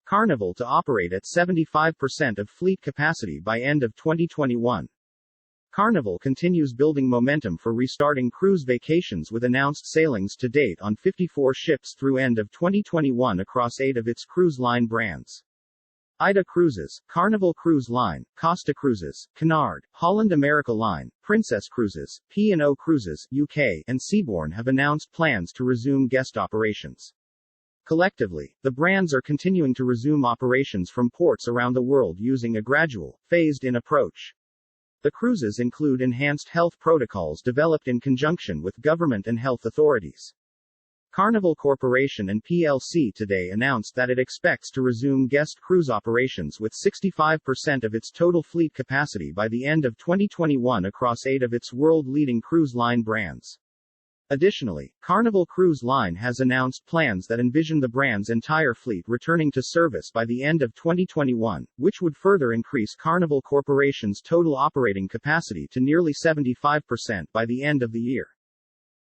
Carnival to operate at 75% of fleet capacity by end of 2021. Carnival continues building momentum for restarting cruise vacations with announced sailings to date on 54 ships through end of 2021 across 8 of its cruise line brands. AIDA Cruises, Carnival Cruise Line, Costa Cruises, Cunard, Holland America Line, Princess Cruises, P&O Cruises, UK, and Seabourn have announced plans to resume guest operations. Collectively, the brands are continuing to resume operations from ports around the world using a gradual, phased-in approach. The cruises include enhanced health protocols developed in conjunction with government and health authorities. Carnival Corporation and plc today announced that it expects to resume guest cruise operations with 65% of its total fleet capacity by the end of 2021 across 8 of its world-leading cruise line brands. Additionally, Carnival Cruise Line has announced plans that envision the brand's entire fleet returning to service by the end of 2021, which would further increase Carnival Corporation's total operating capacity to nearly 75% by the end of the year.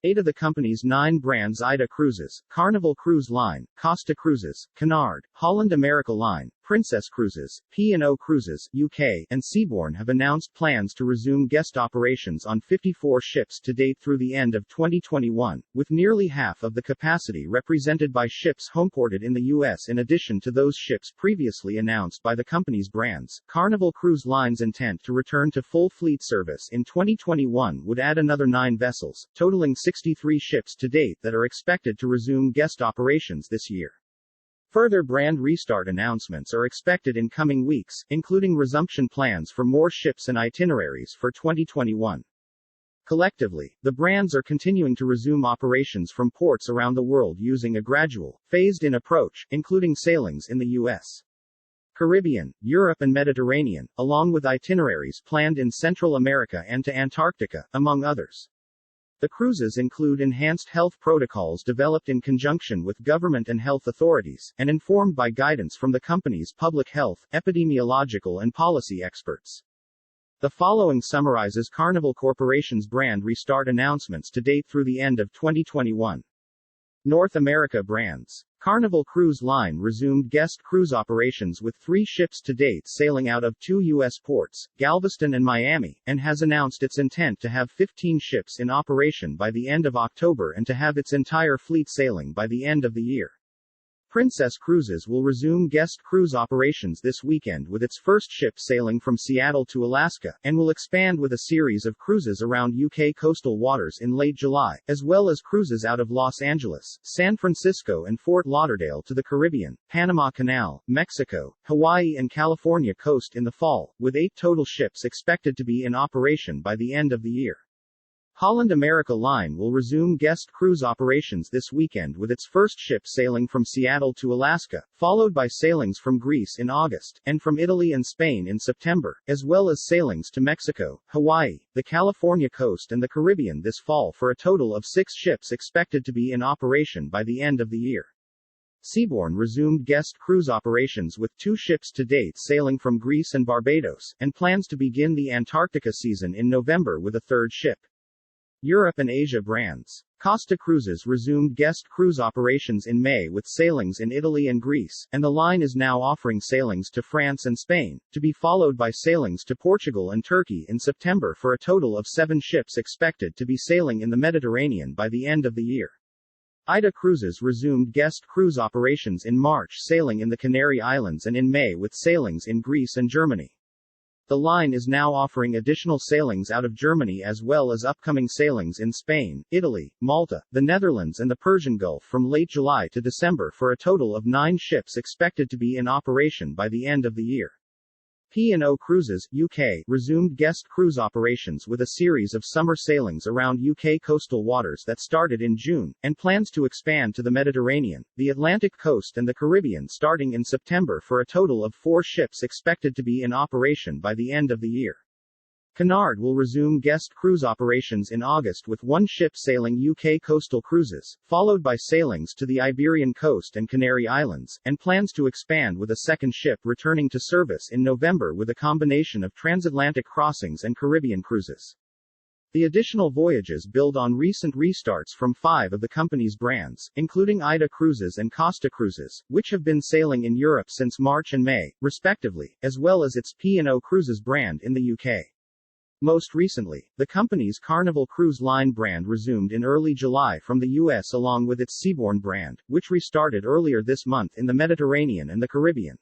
8 of the company's 9 brands AIDA Cruises, Carnival Cruise Line, Costa Cruises, Cunard, Holland America Line, Princess Cruises, P&O Cruises, UK, and Seabourn have announced plans to resume guest operations on 54 ships to date through the end of 2021, with nearly half of the capacity represented by ships homeported in the U.S. in addition to those ships previously announced by the company's brands. Carnival Cruise Line's intent to return to full fleet service in 2021 would add another 9 vessels, totaling 63 ships to date that are expected to resume guest operations this year. Further brand restart announcements are expected in coming weeks, including resumption plans for more ships and itineraries for 2021. Collectively, the brands are continuing to resume operations from ports around the world using a gradual, phased-in approach, including sailings in the U.S., Caribbean, Europe and Mediterranean, along with itineraries planned in Central America and to Antarctica, among others. The cruises include enhanced health protocols developed in conjunction with government and health authorities, and informed by guidance from the company's public health, epidemiological and policy experts. The following summarizes Carnival Corporation's brand restart announcements to date through the end of 2021. North America brands. Carnival Cruise Line resumed guest cruise operations with 3 ships to date sailing out of 2 U.S. ports, Galveston and Miami, and has announced its intent to have 15 ships in operation by the end of October and to have its entire fleet sailing by the end of the year. Princess Cruises will resume guest cruise operations this weekend with its first ship sailing from Seattle to Alaska, and will expand with a series of cruises around UK coastal waters in late July, as well as cruises out of Los Angeles, San Francisco and Fort Lauderdale to the Caribbean, Panama Canal, Mexico, Hawaii and California coast in the fall, with 8 total ships expected to be in operation by the end of the year. Holland America Line will resume guest cruise operations this weekend with its first ship sailing from Seattle to Alaska, followed by sailings from Greece in August, and from Italy and Spain in September, as well as sailings to Mexico, Hawaii, the California coast and the Caribbean this fall for a total of 6 ships expected to be in operation by the end of the year. Seabourn resumed guest cruise operations with 2 ships to date sailing from Greece and Barbados, and plans to begin the Antarctica season in November with a 3rd ship. Europe and Asia brands. Costa Cruises resumed guest cruise operations in May with sailings in Italy and Greece, and the line is now offering sailings to France and Spain, to be followed by sailings to Portugal and Turkey in September for a total of 7 ships expected to be sailing in the Mediterranean by the end of the year. AIDA Cruises resumed guest cruise operations in March sailing in the Canary Islands and in May with sailings in Greece and Germany. The line is now offering additional sailings out of Germany as well as upcoming sailings in Spain, Italy, Malta, the Netherlands and the Persian Gulf from late July to December for a total of 9 ships expected to be in operation by the end of the year. P&O Cruises, UK, resumed guest cruise operations with a series of summer sailings around UK coastal waters that started in June, and plans to expand to the Mediterranean, the Atlantic coast and the Caribbean starting in September for a total of 4 ships expected to be in operation by the end of the year. Cunard will resume guest cruise operations in August with 1 ship sailing UK coastal cruises, followed by sailings to the Iberian coast and Canary Islands, and plans to expand with a 2nd ship returning to service in November with a combination of transatlantic crossings and Caribbean cruises. The additional voyages build on recent restarts from 5 of the company's brands, including Ida Cruises and Costa Cruises, which have been sailing in Europe since March and May, respectively, as well as its P&O Cruises brand in the UK. Most recently, the company's Carnival Cruise Line brand resumed in early July from the US along with its Seabourn brand, which restarted earlier this month in the Mediterranean and the Caribbean.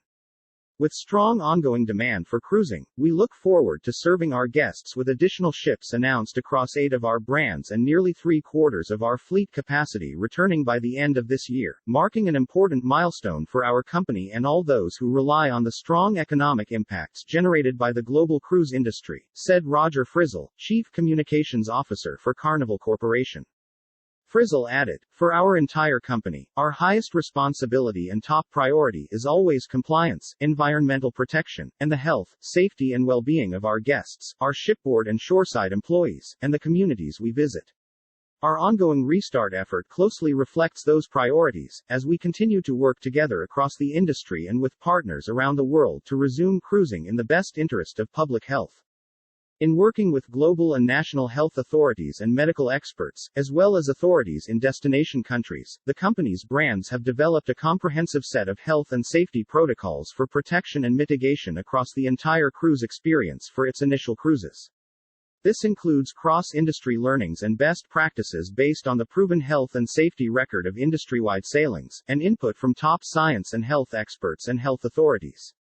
With strong ongoing demand for cruising, we look forward to serving our guests with additional ships announced across 8 of our brands and nearly 3/4 of our fleet capacity returning by the end of this year, marking an important milestone for our company and all those who rely on the strong economic impacts generated by the global cruise industry, said Roger Frizzell, Chief Communications Officer for Carnival Corporation. Frizzell added, "For our entire company, our highest responsibility and top priority is always compliance, environmental protection, and the health, safety and well-being of our guests, our shipboard and shoreside employees, and the communities we visit." Our ongoing restart effort closely reflects those priorities, as we continue to work together across the industry and with partners around the world to resume cruising in the best interest of public health. In working with global and national health authorities and medical experts, as well as authorities in destination countries, the company's brands have developed a comprehensive set of health and safety protocols for protection and mitigation across the entire cruise experience for its initial cruises. This includes cross-industry learnings and best practices based on the proven health and safety record of industry-wide sailings, and input from top science and health experts and health authorities.